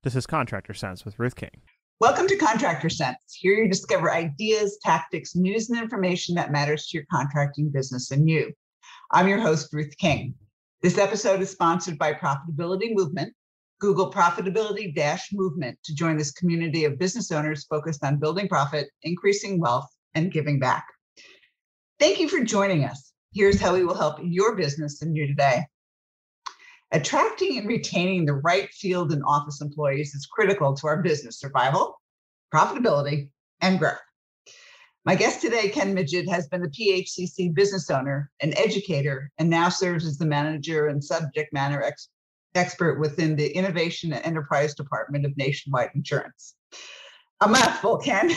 This is Contractor Sense with Ruth King. Welcome to Contractor Sense. Here you discover ideas, tactics, news, and information that matters to your contracting business and you. I'm your host, Ruth King. This episode is sponsored by Profitability Movement. Google Profitability-Movement to join this community of business owners focused on building profit, increasing wealth, and giving back. Thank you for joining us. Here's how we will help your business and you today. Attracting and retaining the right field and office employees is critical to our business survival, profitability, and growth. My guest today, Ken Midget, has been a PHCC business owner, an educator, and now serves as the manager and subject matter expert within the Innovation and Enterprise Department of Nationwide Insurance. A mouthful, Ken.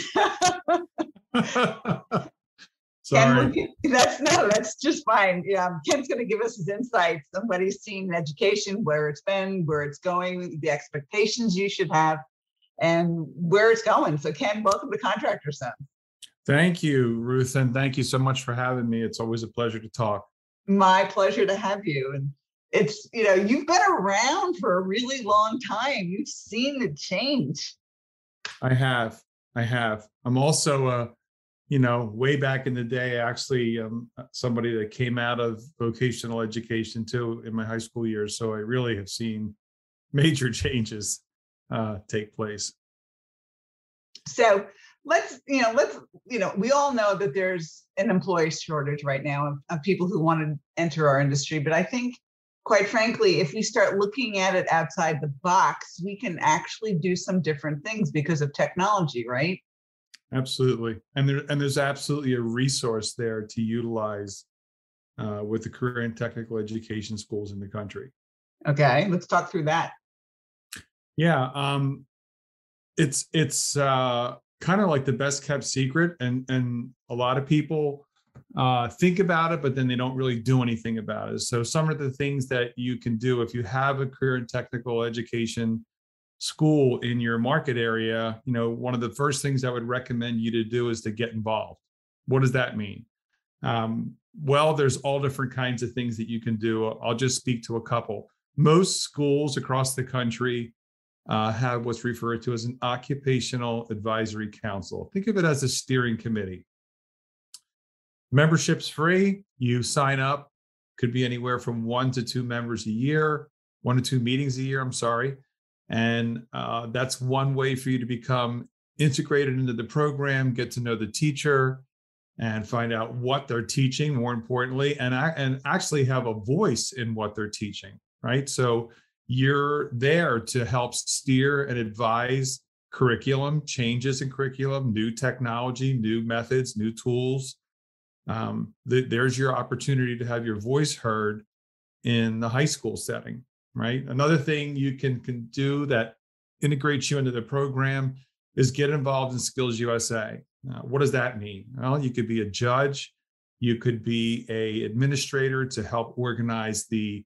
Sorry. Ken, that's just fine. Ken's going to give us his insights on what he's seen in education, where it's been, where it's going, the expectations you should have, and where it's going. So Ken, welcome to Contractor Sense. Thank you, Ruth, and thank you so much for having me. It's always a pleasure to talk. My pleasure to have you. And it's, you've been around for a really long time. You've seen the change. I have. I'm also way back in the day, actually, somebody that came out of vocational education too in my high school years. So I really have seen major changes take place. So we all know that there's an employee shortage right now of people who want to enter our industry. But I think, quite frankly, if we start looking at it outside the box, we can actually do some different things because of technology, right? Absolutely. And there's absolutely a resource there to utilize with the career and technical education schools in the country. Okay, let's talk through that. Yeah, it's kind of like the best kept secret, and a lot of people think about it, but then they don't really do anything about it. So some of the things that you can do if you have a career and technical education school in your market area, one of the first things I would recommend you to do is to get involved. What does that mean? Well, there's all different kinds of things that you can do. I'll just speak to a couple. Most schools across the country have what's referred to as an occupational advisory council. Think of it as a steering committee. Membership's free. You sign up. Could be anywhere from 1 to 2 members a year, 1 to 2 meetings a year. I'm sorry. And that's one way for you to become integrated into the program, get to know the teacher, and find out what they're teaching, more importantly, and actually have a voice in what they're teaching, right? So you're there to help steer and advise curriculum, changes in curriculum, new technology, new methods, new tools. There's your opportunity to have your voice heard in the high school setting. Right. Another thing you can do that integrates you into the program is get involved in Skills USA. What does that mean? Well, you could be a judge. You could be an administrator to help organize the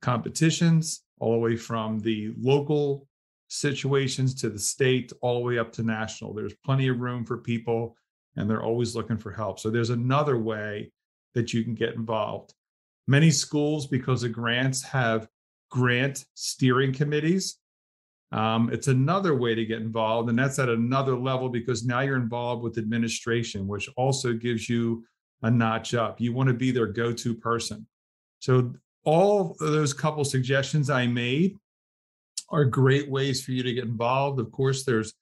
competitions, all the way from the local situations to the state, all the way up to national. There's plenty of room for people, and they're always looking for help. So there's another way that you can get involved. Many schools, because of grants, have grant steering committees. It's another way to get involved, and that's at another level because now you're involved with administration, which also gives you a notch up. You want to be their go-to person. So all of those couple suggestions I made are great ways for you to get involved. Of course, there's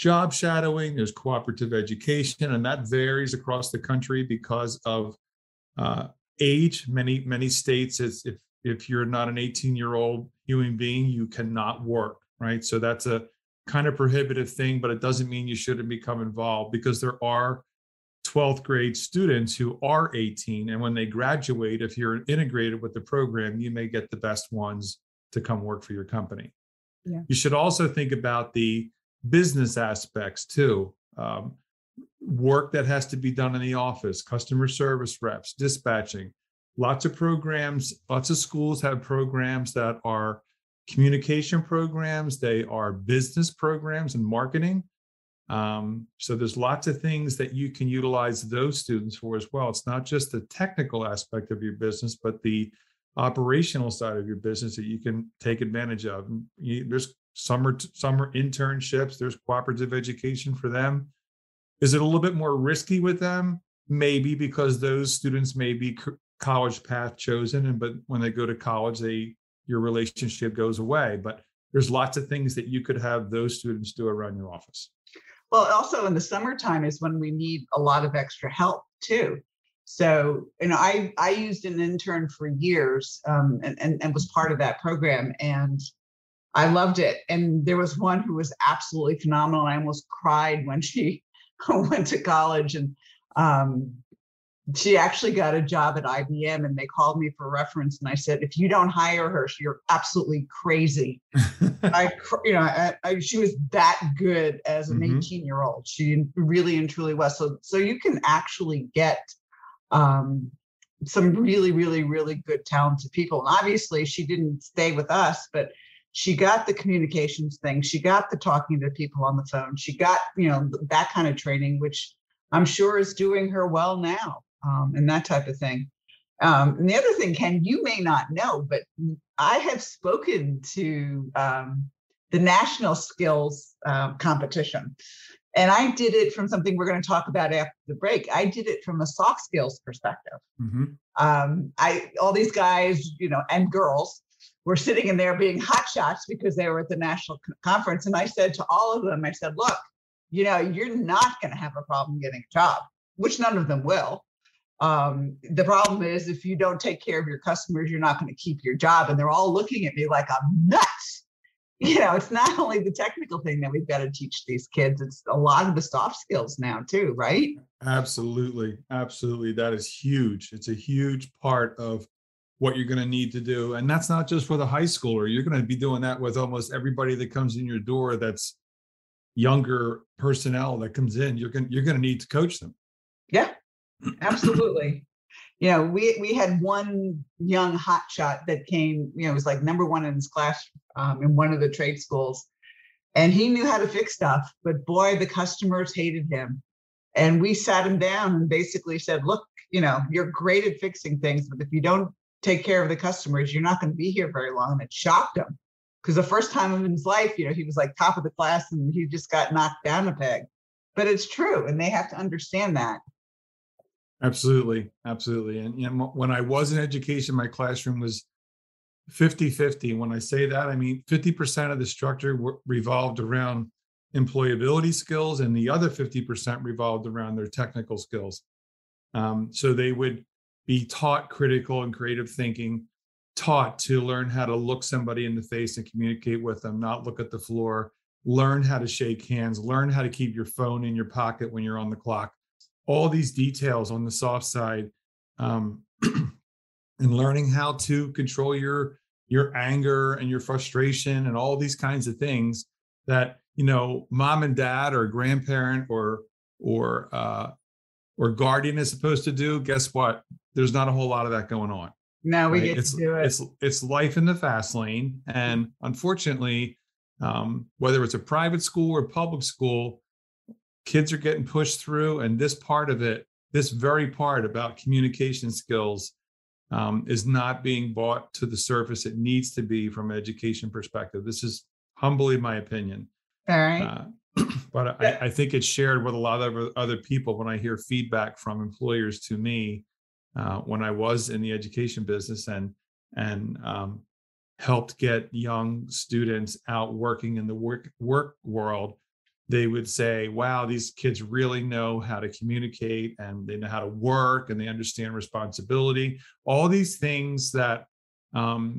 job shadowing, there's cooperative education, and that varies across the country because of age. Many states, if you're not an 18-year-old human being, you cannot work, right? So that's a kind of prohibitive thing, but it doesn't mean you shouldn't become involved because there are 12th grade students who are 18. And when they graduate, if you're integrated with the program, you may get the best ones to come work for your company. Yeah. You should also think about the business aspects too. Work that has to be done in the office, customer service reps, dispatching. Lots of programs, lots of schools have programs that are communication programs. They are business programs and marketing. So there's lots of things that you can utilize those students for as well. It's not just the technical aspect of your business, but the operational side of your business that you can take advantage of. There's summer internships. There's cooperative education for them. Is it a little bit more risky with them? Maybe, because those students may be college path chosen, but when they go to college, your relationship goes away. But there's lots of things that you could have those students do around your office. Well, also in the summertime is when we need a lot of extra help too. So, I used an intern for years and was part of that program, and I loved it. And there was one who was absolutely phenomenal. I almost cried when she went to college, and she actually got a job at IBM, and they called me for reference. And I said, if you don't hire her, you're absolutely crazy. She was that good as an 18-year-old. She really and truly was. So you can actually get some really, really, really good, talented people. And obviously she didn't stay with us, but she got the communications thing. She got the talking to people on the phone. She got, that kind of training, which I'm sure is doing her well now, and that type of thing. And the other thing, Ken, you may not know, but I have spoken to the national skills competition. And I did it from something we're going to talk about after the break. I did it from a soft skills perspective. All these guys, and girls were sitting in there being hotshots because they were at the national conference. And I said to all of them, I said, look, you're not going to have a problem getting a job, which none of them will. The problem is if you don't take care of your customers, you're not going to keep your job. And they're all looking at me like I'm nuts. It's not only the technical thing that we've got to teach these kids, it's a lot of the soft skills now too, right? Absolutely. Absolutely. That is huge. It's a huge part of what you're going to need to do. And that's not just for the high schooler. You're going to be doing that with almost everybody that comes in your door that's younger personnel that comes in. You're going to need to coach them. Yeah, absolutely. We had one young hotshot that came, was like number one in his class in one of the trade schools. And he knew how to fix stuff, but boy, the customers hated him. And we sat him down and basically said, look, you're great at fixing things, but if you don't take care of the customers, you're not going to be here very long. And it shocked him because the first time in his life, he was like top of the class and he just got knocked down a peg. But it's true. And they have to understand that. Absolutely. Absolutely. And when I was in education, my classroom was 50-50. When I say that, I mean 50% of the structure revolved around employability skills and the other 50% revolved around their technical skills. So they would be taught critical and creative thinking, taught to learn how to look somebody in the face and communicate with them, not look at the floor, learn how to shake hands, learn how to keep your phone in your pocket when you're on the clock. All these details on the soft side, and learning how to control your anger and your frustration and all these kinds of things that, mom and dad or grandparent or guardian is supposed to do. Guess what? There's not a whole lot of that going on. No, we get to do it. It's life in the fast lane. And unfortunately, whether it's a private school or public school, kids are getting pushed through, and this very part about communication skills is not being brought to the surface it needs to be from an education perspective. This is humbly my opinion. All right. But I think it's shared with a lot of other people when I hear feedback from employers to me when I was in the education business and helped get young students out working in the work world. They would say, wow, these kids really know how to communicate and they know how to work and they understand responsibility. All these things that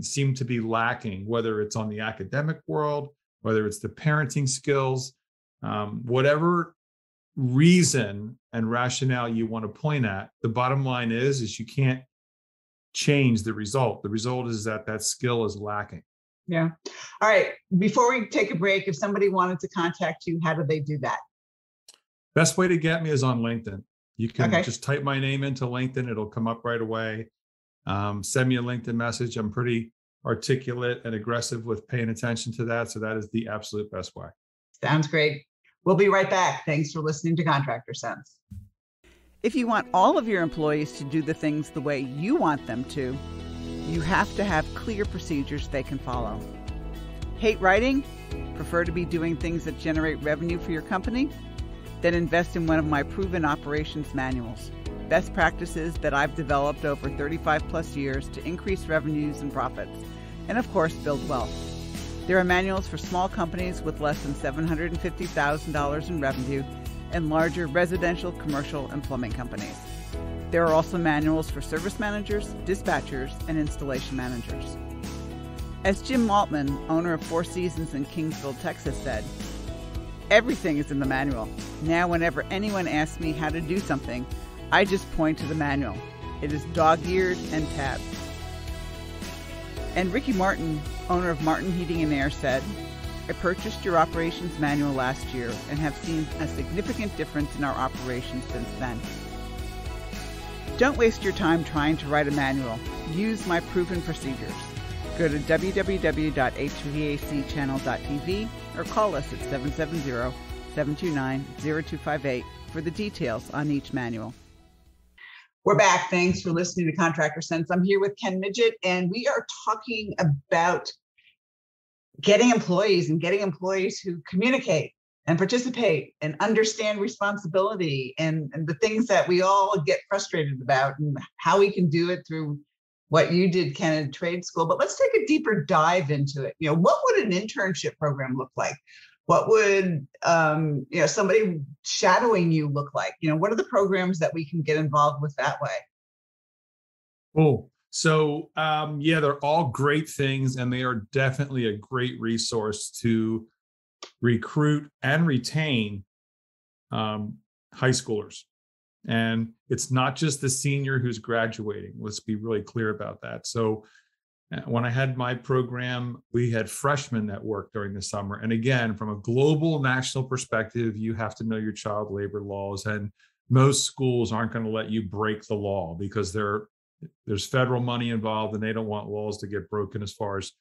seem to be lacking, whether it's on the academic world, whether it's the parenting skills, whatever reason and rationale you want to point at, the bottom line is you can't change the result. The result is that skill is lacking. Yeah. All right. Before we take a break, if somebody wanted to contact you, how do they do that? Best way to get me is on LinkedIn. You can just type my name into LinkedIn. It'll come up right away. Send me a LinkedIn message. I'm pretty articulate and aggressive with paying attention to that. So that is the absolute best way. Sounds great. We'll be right back. Thanks for listening to Contractor Sense. If you want all of your employees to do the things the way you want them to, you have to have clear procedures they can follow. Hate writing? Prefer to be doing things that generate revenue for your company? Then invest in one of my proven operations manuals. Best practices that I've developed over 35 plus years to increase revenues and profits, and of course, build wealth. There are manuals for small companies with less than $750,000 in revenue and larger residential, commercial, and plumbing companies. There are also manuals for service managers, dispatchers, and installation managers. As Jim Maltman, owner of Four Seasons in Kingsville, Texas, said, "Everything is in the manual. Now whenever anyone asks me how to do something, I just point to the manual. It is dog-eared and tabbed." And Ricky Martin, owner of Martin Heating and Air, said, "I purchased your operations manual last year and have seen a significant difference in our operations since then." Don't waste your time trying to write a manual. Use my proven procedures. Go to www.hvacchannel.tv or call us at 770-729-0258 for the details on each manual. We're back. Thanks for listening to Contractor Sense. I'm here with Ken Midget, and we are talking about getting employees who communicate and participate and understand responsibility and the things that we all get frustrated about, and how we can do it through what you did, Ken, in trade school. But let's take a deeper dive into it. What would an internship program look like? What would somebody shadowing you look like? What are the programs that we can get involved with that way? Oh, so they're all great things, and they are definitely a great resource to recruit and retain high schoolers. And it's not just the senior who's graduating. Let's be really clear about that. So when I had my program, we had freshmen that worked during the summer. And again, from a global national perspective, you have to know your child labor laws. And most schools aren't going to let you break the law because there's federal money involved, and they don't want laws to get broken as far as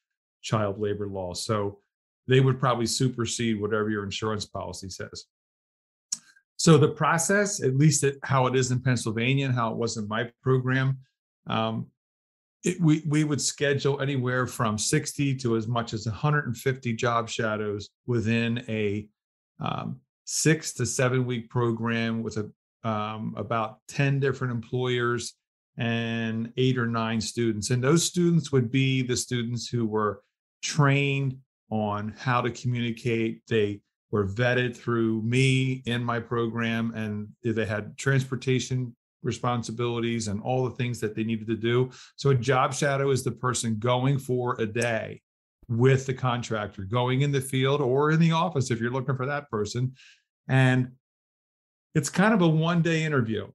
child labor laws. So they would probably supersede whatever your insurance policy says. So the process, at least how it is in Pennsylvania and how it was in my program, we would schedule anywhere from 60 to as much as 150 job shadows within a 6 to 7 week program with about 10 different employers and 8 or 9 students. And those students would be the students who were trained on how to communicate. They were vetted through me in my program, and they had transportation responsibilities and all the things that they needed to do. So a job shadow is the person going for a day with the contractor, going in the field or in the office if you're looking for that person. And it's kind of a one-day interview.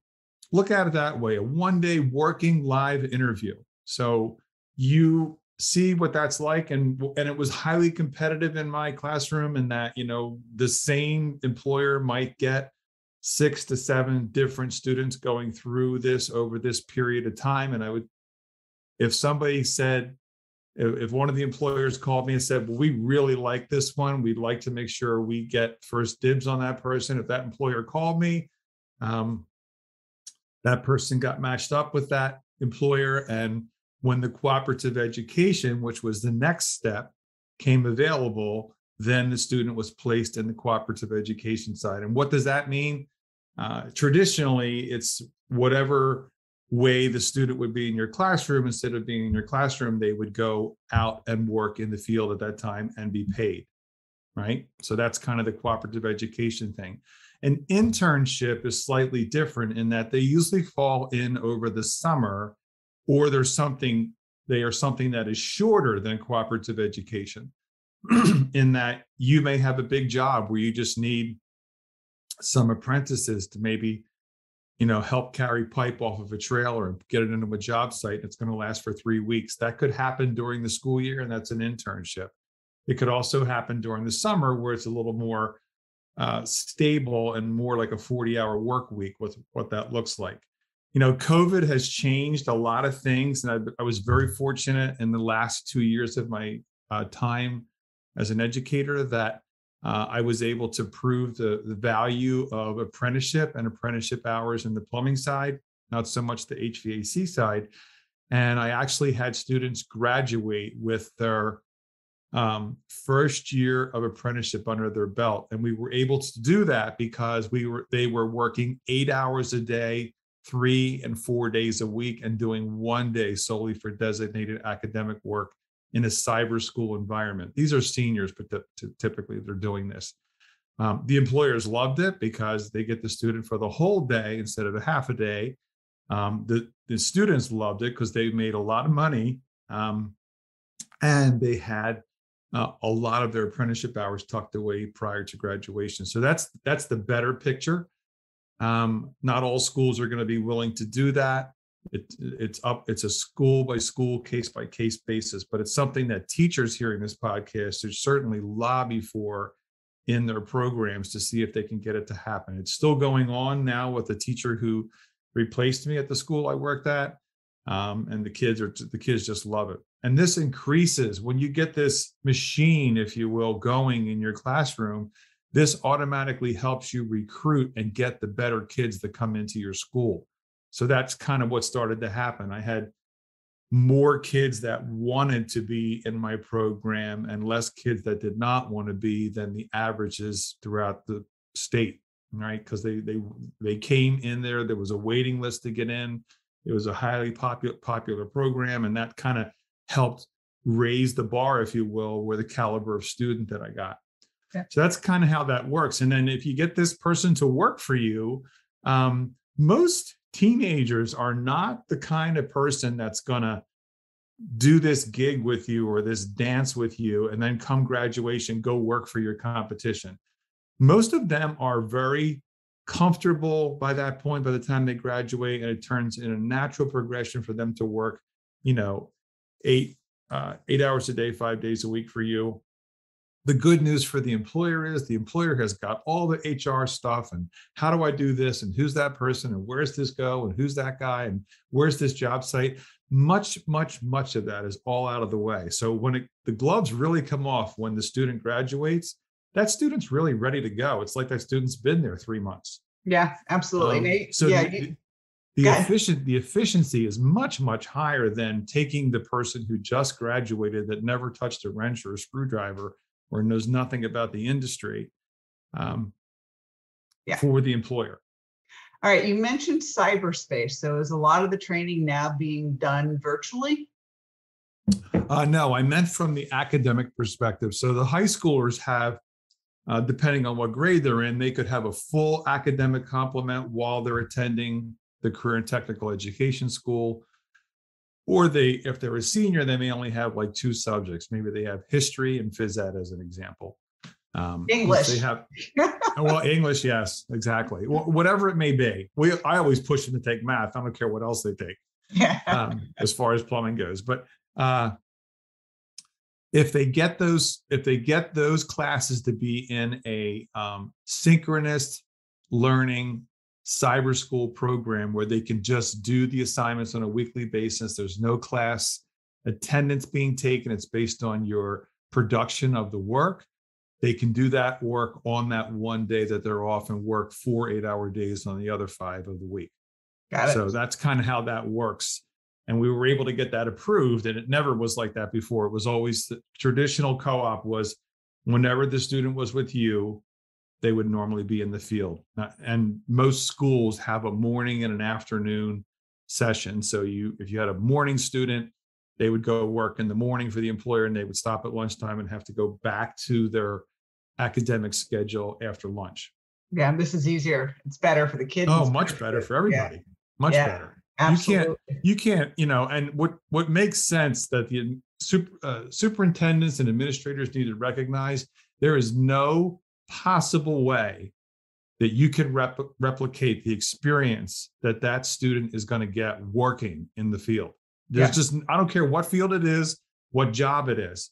Look at it that way, a one-day working live interview. So you see what that's like. And it was highly competitive in my classroom, in that, the same employer might get 6 to 7 different students going through this over this period of time. And if somebody said, if one of the employers called me and said, well, we really like this one, we'd like to make sure we get first dibs on that person. If that employer called me, that person got matched up with that employer. And when the cooperative education, which was the next step, came available, then the student was placed in the cooperative education side. And what does that mean? Traditionally, it's whatever way the student would be in your classroom. Instead of being in your classroom, they would go out and work in the field at that time and be paid, right? So that's kind of the cooperative education thing. An internship is slightly different in that they usually fall in over the summer, or they are something that is shorter than cooperative education, in that you may have a big job where you just need some apprentices to maybe, help carry pipe off of a trailer and get it into a job site. It's going to last for 3 weeks. That could happen during the school year, and that's an internship. It could also happen during the summer, where it's a little more stable and more like a 40-hour work week, with what that looks like. COVID has changed a lot of things, and I was very fortunate in the last 2 years of my time as an educator that I was able to prove the value of apprenticeship and apprenticeship hours in the plumbing side, not so much the HVAC side. And I actually had students graduate with their first year of apprenticeship under their belt. And we were able to do that because they were working 8 hours a day, 3 and 4 days a week, and doing 1 day solely for designated academic work in a cyber school environment. These are seniors, but typically they're doing this. The employers loved it because they get the student for the whole day instead of a half a day. The students loved it because they made a lot of money, and they had a lot of their apprenticeship hours tucked away prior to graduation. So that's the better picture. Not all schools are going to be willing to do that. It's a school by school, case by case basis, but it's something that teachers hearing this podcast should certainly lobby for in their programs to see if they can get it to happen. It's still going on now with the teacher who replaced me at the school I worked at. And the kids just love it. And this increases when you get this machine, if you will, going in your classroom. This automatically helps you recruit and get the better kids that come into your school. So that's kind of what started to happen. I had more kids that wanted to be in my program and less kids that did not want to be than the averages throughout the state, right? Because they came in there. There was a waiting list to get in. It was a highly popular program, and that kind of helped raise the bar, if you will, where the caliber of student that I got. Yeah. So that's kind of how that works. And then if you get this person to work for you, most teenagers are not the kind of person that's going to do this gig with you or this dance with you and then come graduation, go work for your competition. Most of them are very comfortable by that point, by the time they graduate, and it turns in a natural progression for them to work, 8 hours a day, 5 days a week for you. The good news for the employer is the employer has got all the HR stuff and how do I do this and who's that person and where's this go and who's that guy and where's this job site. Much of that is all out of the way. So when the gloves really come off when the student graduates, that student's really ready to go. It's like that student's been there 3 months. Yeah, absolutely. So the efficiency is much higher than taking the person who just graduated that never touched a wrench or a screwdriver or knows nothing about the industry for the employer. All right, you mentioned cyberspace. So is a lot of the training now being done virtually? No, I meant from the academic perspective. So the high schoolers have, depending on what grade they're in, they could have a full academic complement while they're attending the career and technical education school. Or if they're a senior, they may only have like 2 subjects. Maybe they have history and phys ed as an example. English. They have, well, English, yes, exactly. Whatever it may be. I always push them to take math. I don't care what else they take, as far as plumbing goes. But if they get those classes to be in a synchronous learning cyber school program where they can just do the assignments on a weekly basis, there's no class attendance being taken. It's based on your production of the work. They can do that work on that one day that they're off and work 4 8-hour days on the other 5 of the week. Got it. So that's kind of how that works. And we were able to get that approved, and it never was like that before. It was always the traditional co-op was whenever the student was with you, they would normally be in the field. And most schools have a morning and an afternoon session. So if you had a morning student, they would go work in the morning for the employer, and they would stop at lunchtime and have to go back to their academic schedule after lunch. Yeah, this is easier. It's better for the kids. Oh, much better for everybody. Yeah. Much better. Absolutely. You can't, and what makes sense that the superintendents and administrators need to recognize, there is no possible way that you can replicate the experience that student is going to get working in the field. There's just, I don't care what field it is, what job it is.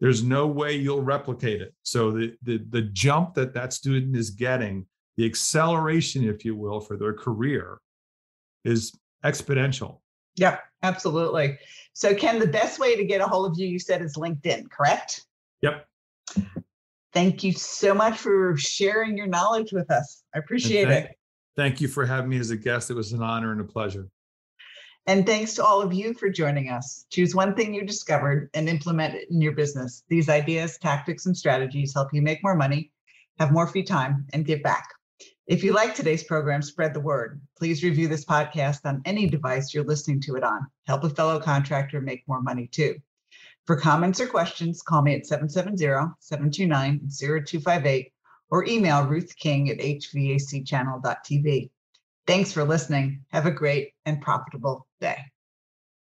There's no way you'll replicate it. So the jump that student is getting, the acceleration, if you will, for their career is exponential. Yep, absolutely. So Ken, the best way to get a hold of you said, is LinkedIn, correct? Yep. Thank you so much for sharing your knowledge with us. I appreciate it. Thank you for having me as a guest. It was an honor and a pleasure. And thanks to all of you for joining us. Choose one thing you discovered and implement it in your business. These ideas, tactics, and strategies help you make more money, have more free time, and give back. If you like today's program, spread the word. Please review this podcast on any device you're listening to it on. Help a fellow contractor make more money too. For comments or questions, call me at 770-729-0258 or email Ruth King at hvacchannel.tv. Thanks for listening. Have a great and profitable day.